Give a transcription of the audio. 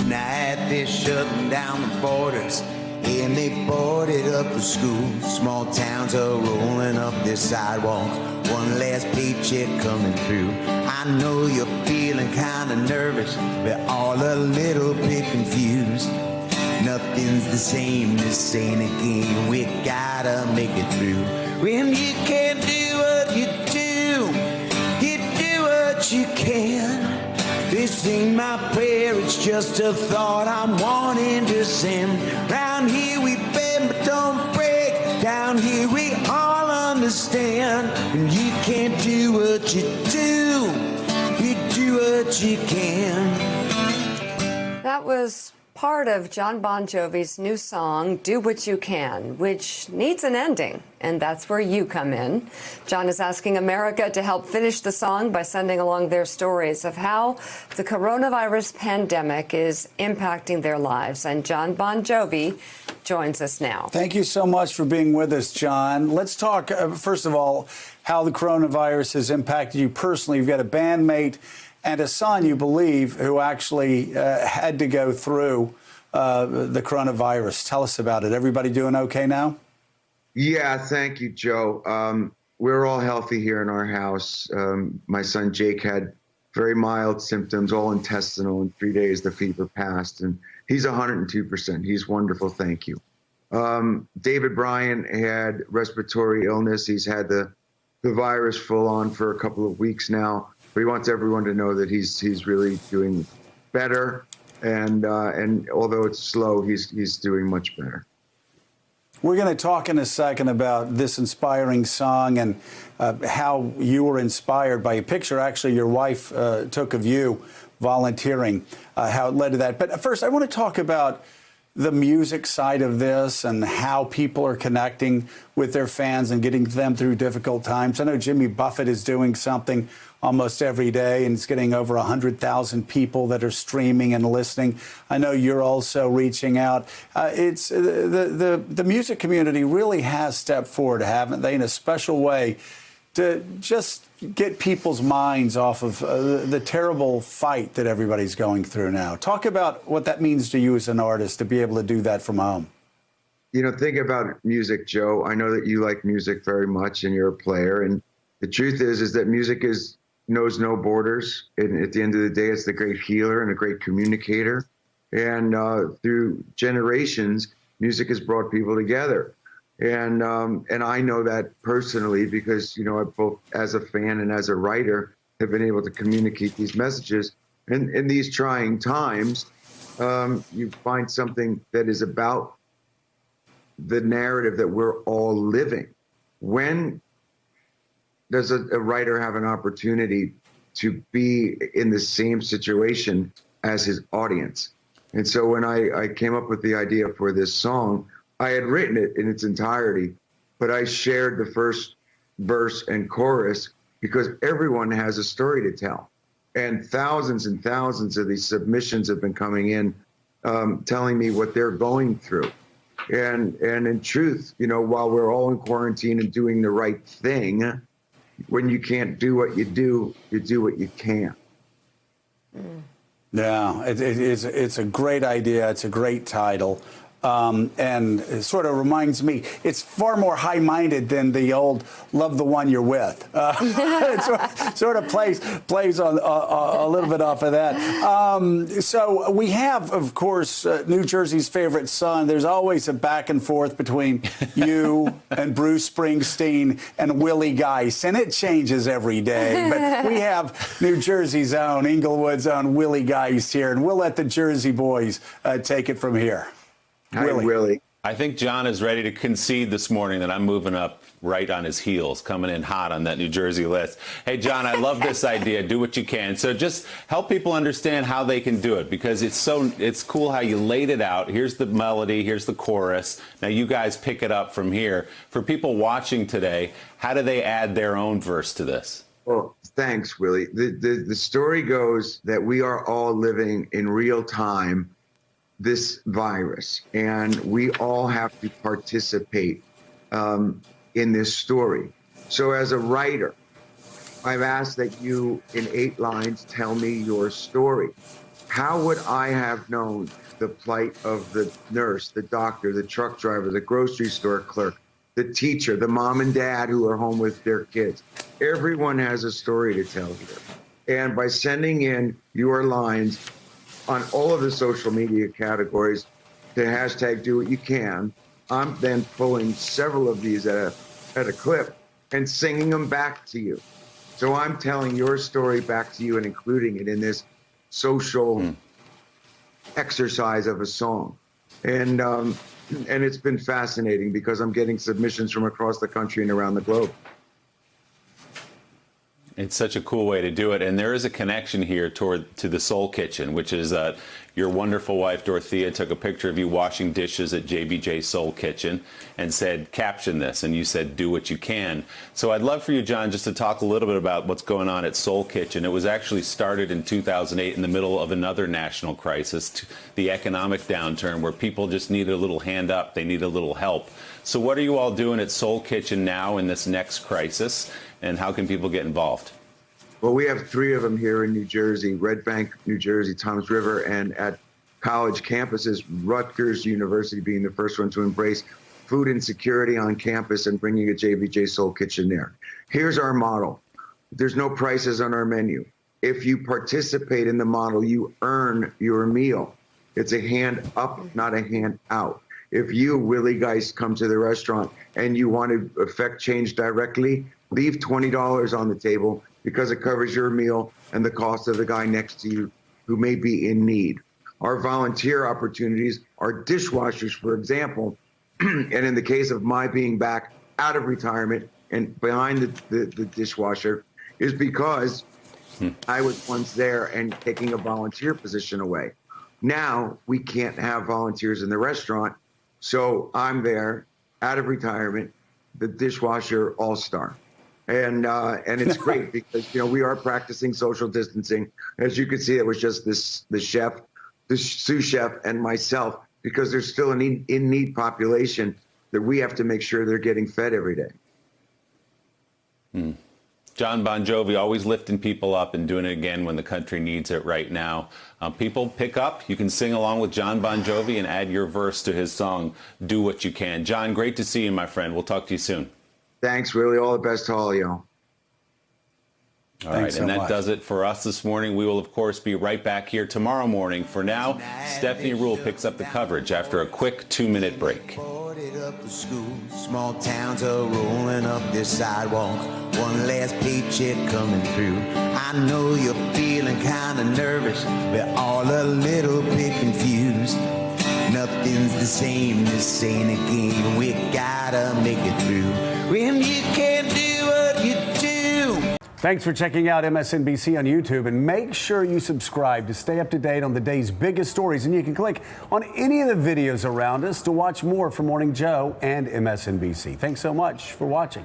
tonight they're shutting down the borders, and they boarded up the schools. Small towns are rolling up their sidewalks, one last paycheck coming through. I know you're feeling kind of nervous, but all a little bit confused. Nothing's the same, this ain't a game, we gotta make it through. When you can't do what you do what you can. This ain't my prayer, it's just a thought I'm wanting to send. Round here we bend but don't break, down here we all understand. When you can't do what you do what you can. That was part of Jon Bon Jovi's new song, Do What You Can, which needs an ending, and that's where you come in. Jon is asking America to help finish the song by sending along their stories of how the coronavirus pandemic is impacting their lives. And Jon Bon Jovi joins us now. Thank you so much for being with us, Jon. Let's talk, first of all, how the coronavirus has impacted you personally. You've got a bandmate and a son, you believe, who actually had to go through the coronavirus. Tell us about it. Everybody doing okay now? Yeah, thank you, Joe. We're all healthy here in our house. My son Jake had very mild symptoms, all intestinal. In 3 days, the fever passed, and he's 102%. He's wonderful, thank you. David Bryan had respiratory illness. He's had the virus full on for a couple of weeks now. But he wants everyone to know that he's really doing better, and although it's slow, he's doing much better. We're going to talk in a second about this inspiring song and how you were inspired by a picture. Actually, your wife took of you volunteering, how it led to that. But first, I want to talk about the music side of this and how people are connecting with their fans and getting them through difficult times. I know Jimmy Buffett is doing something almost every day, and it's getting over 100,000 people that are streaming and listening. I know you're also reaching out. It's the music community really has stepped forward, haven't they, in a special way to just get people's minds off of the terrible fight that everybody's going through now. Talk about what that means to you as an artist to be able to do that from home. You know, think about music, Joe. I know that you like music very much and you're a player. And the truth is that music knows no borders. And at the end of the day, it's the great healer and a great communicator. And through generations, music has brought people together. And I know that personally because, you know, I both as a fan and as a writer have been able to communicate these messages. And in these trying times, you find something that is about the narrative that we're all living. When does a writer have an opportunity to be in the same situation as his audience? And so when I came up with the idea for this song, I had written it in its entirety, but I shared the first verse and chorus because everyone has a story to tell. And thousands of these submissions have been coming in, telling me what they're going through. And in truth, you know, while we're all in quarantine and doing the right thing, when you can't do what you do what you can. Yeah, it's a great idea. It's a great title. And it sort of reminds me, it's far more high-minded than the old "love the one you're with." It sort of plays on a little bit off of that. So we have, of course, New Jersey's favorite son. There's always a back and forth between you and Bruce Springsteen and Willie Geist, and it changes every day. But we have New Jersey's own, Inglewood's own Willie Geist here, and we'll let the Jersey boys take it from here. Hi, Willie. I think Jon is ready to concede this morning that I'm moving up right on his heels, coming in hot on that New Jersey list. Hey, Jon, I love this idea. Do what you can. So just help people understand how they can do it, because it's cool how you laid it out. Here's the melody. Here's the chorus. Now you guys pick it up from here. For people watching today, how do they add their own verse to this? Well, thanks, Willie. The story goes that we are all living in real time this virus, and we all have to participate in this story. So as a writer, I've asked that you, in 8 lines, tell me your story. How would I have known the plight of the nurse, the doctor, the truck driver, the grocery store clerk, the teacher, the mom and dad who are home with their kids? Everyone has a story to tell here. And by sending in your lines on all of the social media categories to hashtag do what you can, I'm then pulling several of these at a clip and singing them back to you. So I'm telling your story back to you and including it in this social exercise of a song. And it's been fascinating because I'm getting submissions from across the country and around the globe. It's such a cool way to do it, and there is a connection here to the Soul Kitchen, which is your wonderful wife Dorothea took a picture of you washing dishes at JBJ Soul Kitchen and said, caption this, and you said, do what you can. So I'd love for you, John, just to talk a little bit about what's going on at Soul Kitchen. It was actually started in 2008 in the middle of another national crisis, the economic downturn, where people just needed a little hand up, they need a little help. So what are you all doing at Soul Kitchen now in this next crisis? And how can people get involved? Well, we have 3 of them here in New Jersey, Red Bank, New Jersey, Toms River, and at college campuses, Rutgers University being the first one to embrace food insecurity on campus and bringing a JBJ Soul Kitchen there. Here's our model. There's no prices on our menu. If you participate in the model, you earn your meal. It's a hand up, not a hand out. If you, Willie Geist, come to the restaurant and you want to affect change directly, leave $20 on the table because it covers your meal and the cost of the guy next to you who may be in need. Our volunteer opportunities are dishwashers, for example. And in the case of my being back out of retirement and behind the dishwasher is because I was once there and taking a volunteer position away. Now we can't have volunteers in the restaurant. So I'm there out of retirement, the dishwasher all-star. And it's great because, we are practicing social distancing. As you can see, it was just the chef, the sous chef, and myself, because there's still an in-need population that we have to make sure they're getting fed every day. Jon Bon Jovi, always lifting people up and doing it again when the country needs it right now. People pick up. You can sing along with Jon Bon Jovi and add your verse to his song, Do What You Can. John, great to see you, my friend. We'll talk to you soon. Thanks, Willie. All the best to all y'all. All right, and that does it for us this morning. We will, of course, be right back here tomorrow morning. For now, Stephanie Ruhle picks up the coverage after a quick 2-minute break. Small towns are rolling up their sidewalks. One last paycheck coming through. I know you're feeling kind of nervous, but all a little bit confused. Nothing's the same, this ain't a game. We gotta make it through. When you can't do what you do. Thanks for checking out MSNBC on YouTube, and make sure you subscribe to stay up to date on the day's biggest stories. And you can click on any of the videos around us to watch more from Morning Joe and MSNBC. Thanks so much for watching.